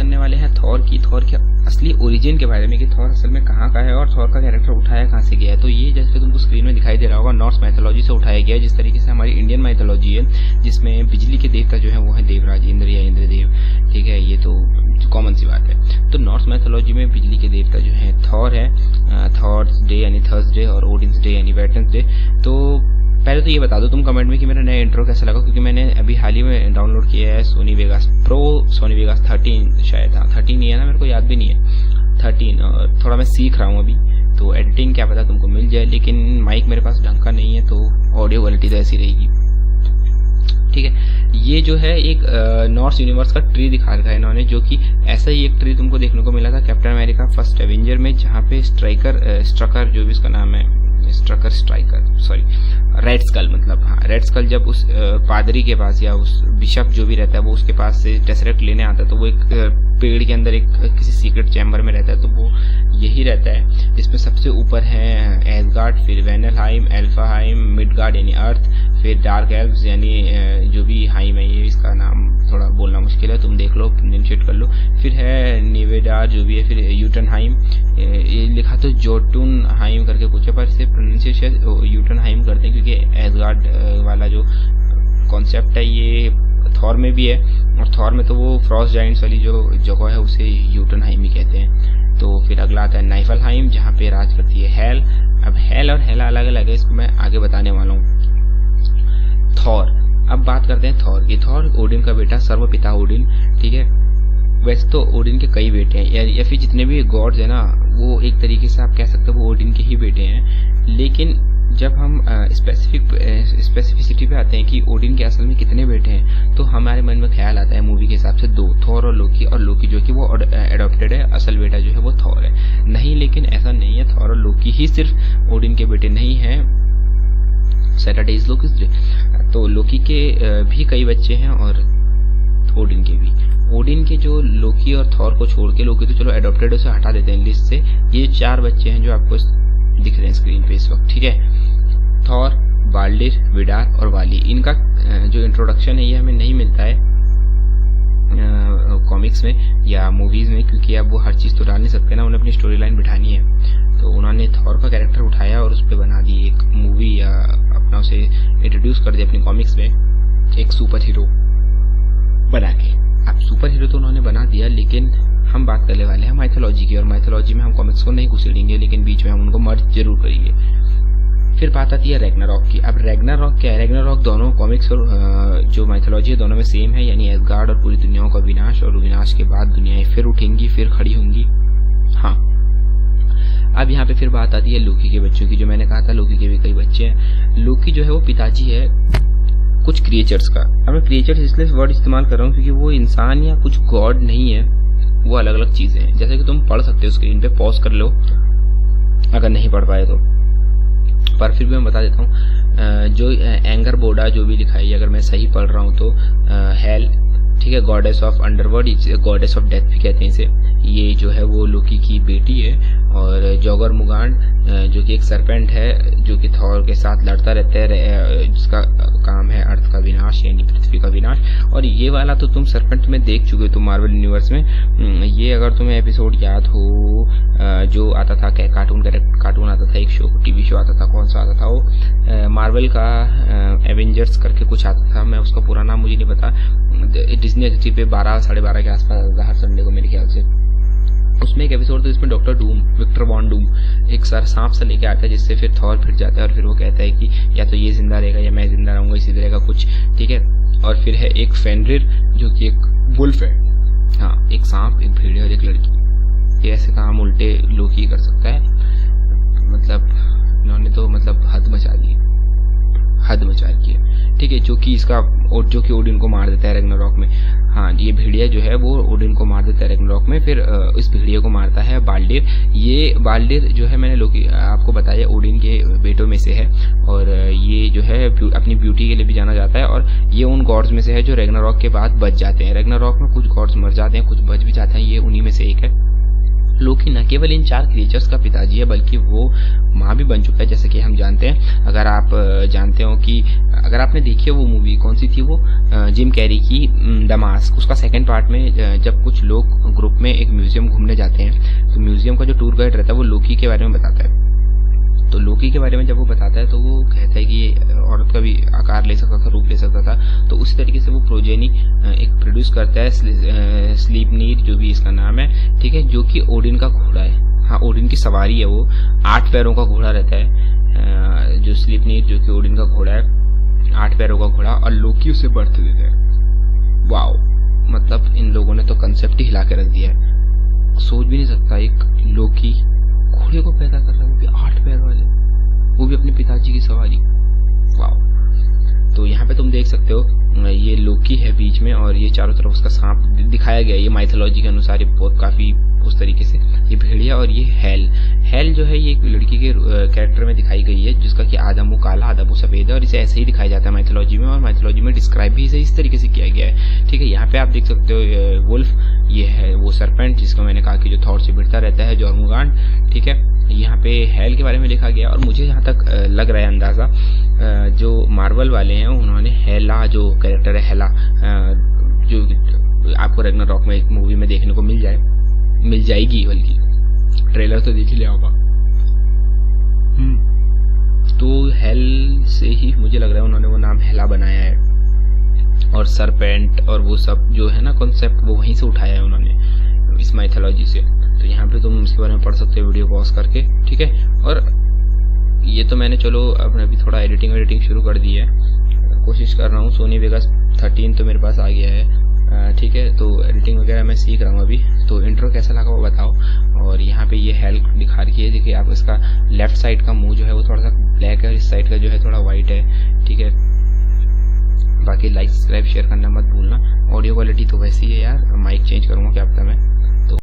करने वाले हैं थॉर के असली ओरिजिन के बारे में कि थॉर असल में कहाँ का है और थॉर का कैरेक्टर उठाया कहाँ से गया है। तो ये जैसे तुमको स्क्रीन में दिखाई दे रहा होगा नॉर्स मैथोलॉजी से उठाया गया है, जिस तरीके से हमारी इंडियन मैथोलॉजी है जिसमें बिजली के देवता जो है वो है देवराज इंद्र या इंद्रदेव, ठीक है, ये तो कॉमन सी बात है। तो नॉर्स मैथोलॉजी में बिजली के देवता जो है थॉर है, थॉर्स डे यानी थर्सडे और ओडिन्स डे यानी वेडनेसडे। तो पहले तो ये बता दो तुम कमेंट में कि मेरा नया इंट्रो कैसा लगा, क्योंकि मैंने अभी हाल ही में डाउनलोड किया है Sony Vegas Pro, Sony Vegas 13 शायद, हाँ 13 ही है ना, मेरे को याद भी नहीं है 13, और थोड़ा मैं सीख रहा हूँ अभी, तो एडिटिंग क्या पता तुमको मिल जाए, लेकिन माइक मेरे पास ढंग का नहीं है तो ऑडियो क्वालिटी तो ऐसी रहेगी, ठीक है। ये जो है एक नॉर्स यूनिवर्स का ट्री दिखा रखा है इन्होंने, जो कि ऐसा ही एक ट्री तुमको देखने को मिला था कैप्टन अमेरिका फर्स्ट एवेंजर में, जहाँ पे स्ट्रकर जो भी उसका नाम है, रेड स्कल, मतलब हाँ रेड स्कल जब उस पादरी के पास या उस बिशप जो भी रहता है वो उसके पास से टेसरेक्ट लेने आता है, तो वो एक पेड़ के अंदर एक किसी सीक्रेट चैम्बर में रहता है, तो वो यही रहता है। इसमें सबसे ऊपर है एसगार्ड, फिर वेनलहाइम, एल्फाहाइम, मिडगार्ड यानी अर्थ, फिर डार्क एल्व्स यानी जो भी हाइम है, ये इसका नाम थोड़ा बोलना मुश्किल है, तुम देख लो प्रोनाउंसिएट कर लो। फिर है निवेडार जो भी है, फिर यूटनहाइम, ये लिखा तो जोटुनहाइम करके कुछ है, पर इसे प्रोनाउंसिएशन यूटनहाइम करते हैं क्योंकि एसगार्ड वाला जो कॉन्सेप्ट है ये थॉर में भी है, और थॉर में तो वो फ्रॉस्ट जाइंट्स वाली जो जगह है उसे यूटनहाइम ही कहते हैं। तो फिर अगला आता है नाइफलहाइम, जहाँ पे राज करती है हेल। अब हेल और हेला अलग अलग है, इसको मैं आगे बताने वाला हूँ। थॉर, अब बात करते हैं थॉर की। थॉर ओडिन का बेटा, सर्वपिता ओडिन, ठीक है। वैसे तो ओडिन के कई बेटे हैं, या फिर जितने भी गॉड्स हैं ना वो एक तरीके से आप कह सकते हो वो ओडिन के ही बेटे हैं, लेकिन जब हम स्पेसिफिसिटी पे आते हैं कि ओडिन के असल में कितने बेटे हैं, तो हमारे मन में ख्याल आता है मूवी के हिसाब से 2, थॉर और लोकी जो कि वो एडॉप्टेड है, असल बेटा जो है वो थॉर है। नहीं, लेकिन ऐसा नहीं है, थॉर और लोकी ही सिर्फ ओडिन के बेटे नहीं हैं, सैटरडे इज लोकीज डे, तो लोकी के भी कई बच्चे हैं और ओडिन के भी। ओडिन के जो लोकी और थॉर को छोड़ के, लोकी तो चलो एडॉप्टेड उसे हटा देते हैं लिस्ट से, ये 4 बच्चे हैं जो आपको दिख रहे हैं स्क्रीन पे इस वक्त, ठीक है। थॉर, बाल्डिर, विडार और वाली, इनका जो इंट्रोडक्शन है ये हमें नहीं मिलता है कॉमिक्स में या मूवीज में, क्योंकि अब वो हर चीज तो डाल नहीं सकते ना, उन्हें अपनी स्टोरी लाइन बिठानी है, तो उन्होंने थॉर का कैरेक्टर उठाया और उस पर बना दी एक मूवी, या अपना उसे इंट्रोड्यूस कर दिया अपनी कॉमिक्स में एक सुपर हीरो बना के। अब सुपर हीरो तो उन्होंने बना दिया, लेकिन हम बात करने वाले हैं माइथोलॉजी की, और माइथोलॉजी में हम कॉमिक्स को नहीं घुसेड़ेंगे, लेकिन बीच में हम उनको मर्ज जरूर करेंगे। फिर बात आती है रैग्नारॉक की। अब रैग्नारॉक क्या है? रैग्नारॉक दोनों कॉमिक्स और जो माइथोलॉजी है दोनों में सेम है, यानी एसगार्ड और पूरी दुनियाओं का विनाश, और विनाश के बाद दुनियाएं फिर उठेंगी, फिर खड़ी होंगी। हाँ, अब यहाँ पे फिर बात आती है लोकी के बच्चों की। जो मैंने कहा था लोकी के भी कई बच्चे हैं। लोकी जो है वो पिताजी है कुछ क्रिएचर्स का। अब मैं क्रिएचर्स इसलिए वर्ड इस्तेमाल कर रहा हूँ क्योंकि वो इंसान या कुछ गॉड नहीं है, वो अलग अलग चीजें हैं। जैसे कि तुम पढ़ सकते हो, स्क्रीन पे पॉज कर लो अगर नहीं पढ़ पाए तो, पर फिर भी मैं बता देता हूँ। जो एंगर बोडा जो भी लिखाई, अगर मैं सही पढ़ रहा हूँ तो हेल, ठीक है, goddess of underworld, goddess of death भी कहते हैं इसे। ये जो है वो लोकी की बेटी है। और जॉगर मुगांड जो कि एक सरपेंट है जो कि थॉर के साथ लड़ता रहता है, जिसका काम है अर्थ का विनाश यानी पृथ्वी का विनाश। और ये वाला तो तुम सरपेंट में देख चुके हो तुम मार्वल यूनिवर्स में। ये अगर तुम्हें एपिसोड याद हो जो आता था, क्या कार्टून आता था, एक शो टीवी शो आता था, कौन सा आता था वो, मार्वल का एवेंजर्स करके कुछ आता था, मैं उसका पूरा नाम मुझे नहीं पता। डिज्नी एक्सटी पे 12 साढ़े 12 के आसपास आता था हर संडे को मेरे ख्याल से। उसमें एक एपिसोड था जिसमें doctor Doom, Victor von Doom एक सांप से लेके आता है, जिससे फिर थॉर फिर जाता है और फिर वो कहता है कि या तो ये जिंदा रहेगा या मैं जिंदा रहूंगा, इसी तरह का कुछ, ठीक है। और फिर है एक फेनरिर जो कि एक वुल्फ है, हाँ, एक सांप, एक भेड़िया और एक लड़की। ये ऐसे काम उल्टे लोकी कर सकता है, मतलब इन्होंने तो मतलब हद मचा दी है, ठीक है। जो कि इसका जो कि ओडिन को मार देता है रैग्नारॉक में। हाँ, ये भेड़िया जो है वो ओडिन को मार देता है रैग्नारॉक में। फिर इस भेड़िया को मारता है बाल्डिर। ये बाल्डिर जो है मैंने लोकी आपको बताया ओडिन के बेटों में से है, और ये जो है अपनी ब्यूटी के लिए भी जाना जाता है, और ये उन गॉड्स में से है जो रैग्नारॉक के बाद बच जाते हैं। रैग्नारॉक में कुछ गॉड्स मर जाते हैं, कुछ बच भी जाते हैं, ये उन्हीं में से एक है। लोकी न केवल इन 4 क्रिएचर्स का पिताजी है बल्कि वो माँ भी बन चुका है, जैसे कि हम जानते हैं। अगर आप जानते हो कि अगर आपने देखी है वो मूवी, कौन सी थी वो, जिम कैरी की द मास्क, उसका सेकंड पार्ट में जब कुछ लोग ग्रुप में एक म्यूजियम घूमने जाते हैं तो म्यूजियम का जो टूर गाइड रहता है वो लोकी के बारे में बताता है। तो लोकी के बारे में जब वो बताता है तो वो कहता है कि ये औरत का भी आकार ले सकता था, रूप ले सकता था। तो उसी तरीके से वो प्रोजेनी एक प्रोड्यूस करता है, स्लीपनीर जो भी इसका नाम है, ठीक है, जो कि ओडिन का घोड़ा है। हाँ, ओडिन की सवारी है वो, 8 पैरों का घोड़ा रहता है जो स्लीपनीर, जो कि ओडिन का घोड़ा है, 8 पैरों का घोड़ा, और लोकी उसे बर्थ देता है। वाओ, मतलब इन लोगों ने तो कंसेप्ट ही हिला के रख दिया है। सोच भी नहीं सकता एक लोकी घोड़े को पैदा कर रहा है, वो भी 8 पैर वाले, वो भी अपने पिताजी की सवारी। वाह। तो यहाँ पे तुम देख सकते हो ये लोकी है बीच में और ये चारों तरफ उसका सांप दिखाया गया है। ये माइथोलॉजी के अनुसार ये बहुत काफी उस तरीके से, ये भेड़िया, और ये हेल जो है ये एक लड़की के कैरेक्टर में दिखाई गई है, जिसका कि आधा मुंह काला आधा मुंह सफेद है, और इसे ऐसे ही दिखाया जाता है माइथोलॉजी में, और माइथोलॉजी में डिस्क्राइब भी इसे इस तरीके से किया गया है। ठीक है, यहाँ पे आप देख सकते हो वुल्फ, ये है वो सरपेंट जिसको मैंने कहा कि जो थॉर से भिड़ता रहता है, जॉर्मुगांड। ठीक है, यहाँ पे हेल के बारे में लिखा गया, और मुझे जहाँ तक लग रहा है अंदाजा, जो मार्वल वाले हैं उन्होंने हेला जो कैरेक्टर है, हेला, जो आपको रैग्नारॉक में एक मूवी में देखने को मिल जाएगी, बल्कि ट्रेलर तो देख ही लिया होगा। तो हेल से ही मुझे लग रहा है उन्होंने वो नाम हेला बनाया है, और सरपेंट और वो सब जो है ना कॉन्सेप्ट, वो वहीं से उठाया है उन्होंने इस माइथोलॉजी से। तो यहाँ पे तुम इसके बारे में पढ़ सकते हो वीडियो पॉज करके। ठीक है, और ये तो मैंने चलो अपने अभी थोड़ा एडिटिंग शुरू कर दी है, कोशिश कर रहा हूँ। सोनी वेगास 13 तो मेरे पास आ गया है। ठीक है, तो एडिटिंग वगैरह मैं सीख रहा हूँ अभी। तो इंट्रो कैसा लगा वो बताओ। और यहाँ पे ये हेल दिखा रखी है, देखिए आप, इसका लेफ्ट साइड का मुंह जो है वो थोड़ा सा ब्लैक है, इस साइड का जो है थोड़ा व्हाइट है। ठीक है, बाकी लाइक सब्सक्राइब शेयर करना मत भूलना। ऑडियो क्वालिटी तो वैसी है यार, माइक चेंज करूँगा क्या पता मैं।